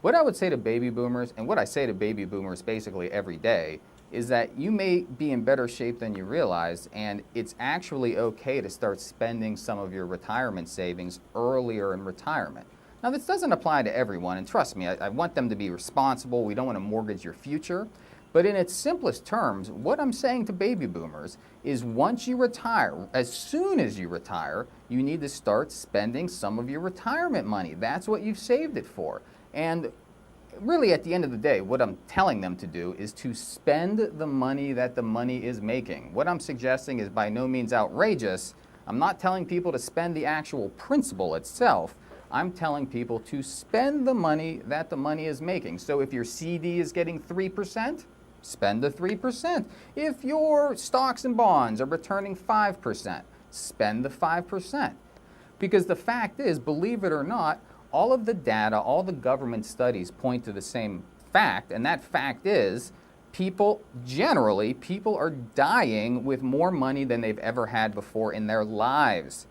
What I would say to baby boomers, and what I say to baby boomers basically every day, is that you may be in better shape than you realize, and it's actually okay to start spending some of your retirement savings earlier in retirement. Now, this doesn't apply to everyone, and trust me, I want them to be responsible. We don't want to mortgage your future. But in its simplest terms, what I'm saying to baby boomers is once you retire, as soon as you retire, you need to start spending some of your retirement money. That's what you've saved it for. And really, at the end of the day, what I'm telling them to do is to spend the money that the money is making. What I'm suggesting is by no means outrageous. I'm not telling people to spend the actual principal itself. I'm telling people to spend the money that the money is making. So if your CD is getting 3%, spend the 3%. If your stocks and bonds are returning 5%, spend the 5%. Because the fact is, believe it or not, all of the data, all the government studies point to the same fact, and that fact is people are dying with more money than they've ever had before in their lives.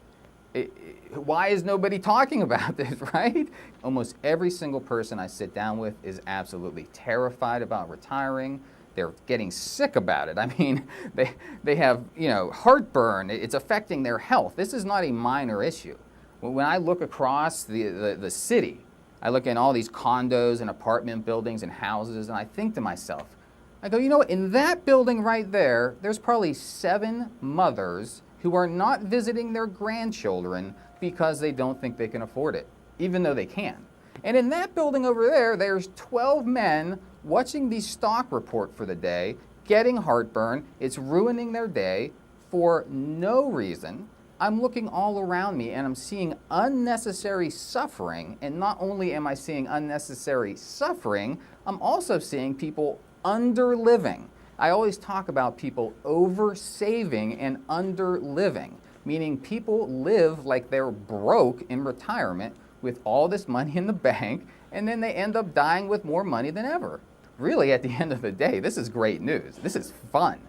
Why is nobody talking about this, right? Almost every single person I sit down with is absolutely terrified about retiring. They're getting sick about it. I mean, they have, heartburn. It's affecting their health. This is not a minor issue. When I look across the city, I look in all these condos and apartment buildings and houses, and I think to myself, I go, in that building right there, there's probably 7 mothers who are not visiting their grandchildren because they don't think they can afford it, even though they can. And in that building over there, there's 12 men watching the stock report for the day, getting heartburn. It's ruining their day for no reason. I'm looking all around me and I'm seeing unnecessary suffering. And not only am I seeing unnecessary suffering, I'm also seeing people underliving. I always talk about people over-saving and under-living, meaning people live like they're broke in retirement with all this money in the bank, and then they end up dying with more money than ever. Really, at the end of the day, this is great news. This is fun.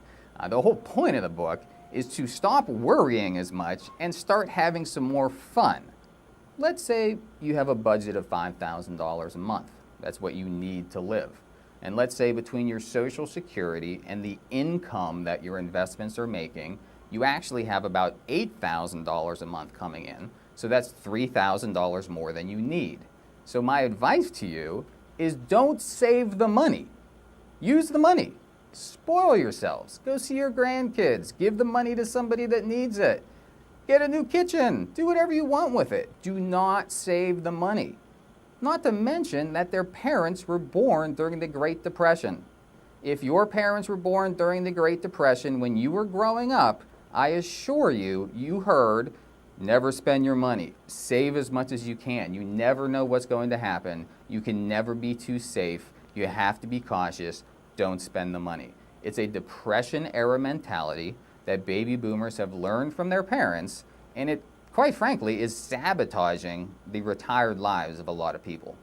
The whole point of the book is to stop worrying as much and start having some more fun. Let's say you have a budget of $5,000 a month. That's what you need to live. And let's say between your Social Security and the income that your investments are making, you actually have about $8,000 a month coming in. So that's $3,000 more than you need. So my advice to you is don't save the money. Use the money. Spoil yourselves. Go see your grandkids. Give the money to somebody that needs it. Get a new kitchen. Do whatever you want with it. Do not save the money. Not to mention that their parents were born during the Great Depression. If your parents were born during the Great Depression when you were growing up, I assure you, you heard, never spend your money. Save as much as you can. You never know what's going to happen. You can never be too safe. You have to be cautious. Don't spend the money. It's a Depression-era mentality that baby boomers have learned from their parents, and it, quite frankly, is sabotaging the retired lives of a lot of people.